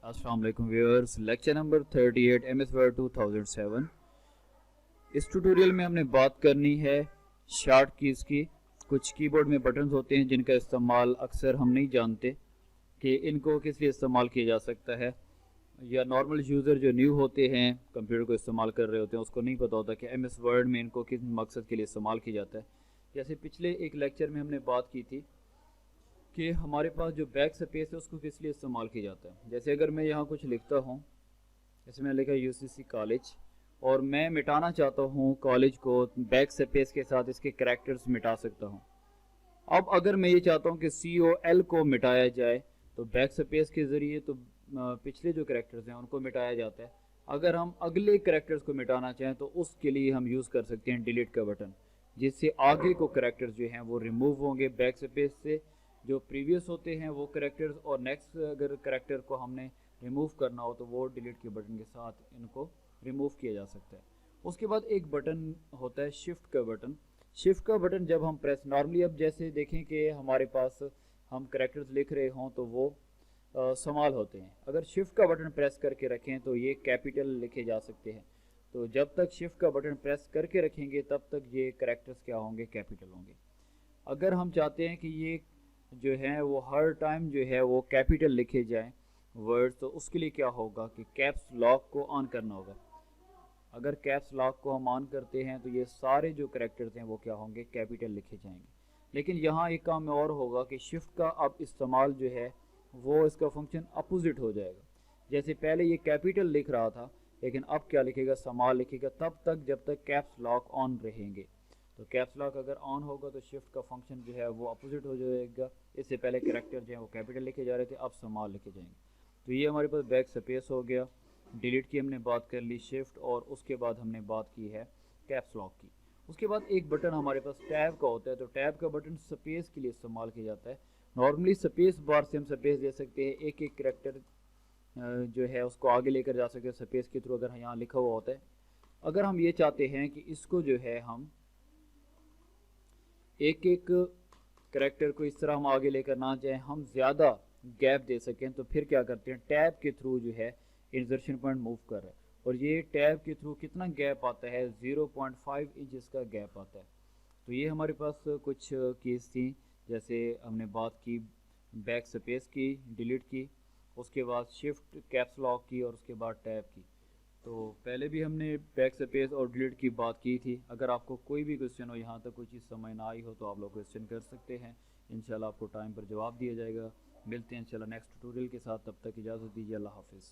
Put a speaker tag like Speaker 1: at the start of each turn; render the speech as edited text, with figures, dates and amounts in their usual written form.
Speaker 1: अस्सलाम वालेकुम viewers, lecture number 38 M S Word 2007। इस ट्यूटोरियल में हमने बात करनी है शॉर्ट कीज़ की। कुछ कीबोर्ड में बटन्स होते हैं जिनका इस्तेमाल अक्सर हम नहीं जानते कि इनको किस लिए इस्तेमाल किया जा सकता है, या नॉर्मल यूज़र जो न्यू होते हैं कंप्यूटर को इस्तेमाल कर रहे होते हैं उसको नहीं पता होता कि एम एस वर्ड में इनको किस मकसद के लिए इस्तेमाल किया जाता है। जैसे पिछले एक लेक्चर में हमने बात की थी कि हमारे पास जो बैक स्पेस है उसको किस लिए इस्तेमाल किया जाता है। जैसे अगर मैं यहाँ कुछ लिखता हूँ, जैसे मैंने लिखा यूसीसी कॉलेज, और मैं मिटाना चाहता हूँ कॉलेज को, बैक स्पेस के साथ इसके करैक्टर्स मिटा सकता हूँ। अब अगर मैं ये चाहता हूँ कि COL को मिटाया जाए तो बैक स्पेस के ज़रिए तो पिछले जो करैक्टर्स हैं उनको मिटाया जाता है। अगर हम अगले करैक्टर्स को मिटाना चाहें तो उसके लिए हम यूज़ कर सकते हैं डिलीट का बटन, जिससे आगे को करैक्टर्स जो हैं वो रिमूव होंगे बैक स्पेस से। जो प्रीवियस होते हैं वो करैक्टर्स, और नेक्स्ट अगर करैक्टर को हमने रिमूव करना हो तो वो डिलीट के बटन के साथ इनको रिमूव किया जा सकता है। उसके बाद एक बटन होता है शिफ्ट का बटन। शिफ्ट का बटन जब हम प्रेस, नॉर्मली अब जैसे देखें कि हमारे पास हम करैक्टर्स लिख रहे हों तो वो स्मॉल होते हैं, अगर शिफ्ट का बटन प्रेस करके रखें तो ये कैपिटल लिखे जा सकते हैं। तो जब तक शिफ्ट का बटन प्रेस करके रखेंगे तब तक ये करैक्टर्स क्या होंगे, कैपिटल होंगे। अगर हम चाहते हैं कि ये जो है वो हर टाइम जो है वो कैपिटल लिखे जाएं वर्ड्स, तो उसके लिए क्या होगा कि कैप्स लॉक को ऑन करना होगा। अगर कैप्स लॉक को हम ऑन करते हैं तो ये सारे जो करैक्टर्स हैं वो क्या होंगे, कैपिटल लिखे जाएंगे। लेकिन यहाँ एक काम और होगा कि शिफ्ट का अब इस्तेमाल जो है वो इसका फंक्शन अपोजिट हो जाएगा। जैसे पहले ये कैपिटल लिख रहा था लेकिन अब क्या लिखेगा, स्मॉल लिखेगा, तब तक जब तक कैप्स लॉक ऑन रहेंगे। तो कैप्स लॉक अगर ऑन होगा तो शिफ्ट का फंक्शन जो है वो अपोजिट हो जाएगा। इससे पहले कैरेक्टर जो है वो कैपिटल लिखे जा रहे थे, अब स्मॉल लिखे जाएंगे। तो ये हमारे पास बैक स्पेस हो गया। डिलीट की हमने बात कर ली, शिफ्ट, और उसके बाद हमने बात की है कैप्स लॉक की। उसके बाद एक बटन हमारे पास टैब का होता है। तो टैब का बटन स्पेस के लिए इस्तेमाल किया जाता है। नॉर्मली स्पेस बार से हम स्पेस दे सकते हैं, एक एक करेक्टर जो है उसको आगे लेकर जा सकते हैं स्पेस के थ्रू, अगर यहाँ लिखा हुआ होता है। अगर हम ये चाहते हैं कि इसको जो है हम एक एक करेक्टर को इस तरह हम आगे लेकर ना जाएं, हम ज़्यादा गैप दे सकें, तो फिर क्या करते हैं, टैब के थ्रू जो है इंसर्शन पॉइंट मूव कर रहा है। और ये टैब के थ्रू कितना गैप आता है, 0.5 इंच का गैप आता है। तो ये हमारे पास कुछ कीज़ थी। जैसे हमने बात की बैक स्पेस की, डिलीट की, उसके बाद शिफ्ट, कैप्स लॉक की, और उसके बाद टैब की। तो पहले भी हमने बैक स्पेस और डिलीट की बात की थी। अगर आपको कोई भी क्वेश्चन हो, यहाँ तक कोई चीज़ समझ ना आई हो, तो आप लोग क्वेश्चन कर सकते हैं। इंशाल्लाह आपको टाइम पर जवाब दिया जाएगा। मिलते हैं इंशाल्लाह नेक्स्ट ट्यूटोरियल के साथ, तब तक इजाज़त दीजिए। अल्लाह हाफिज़।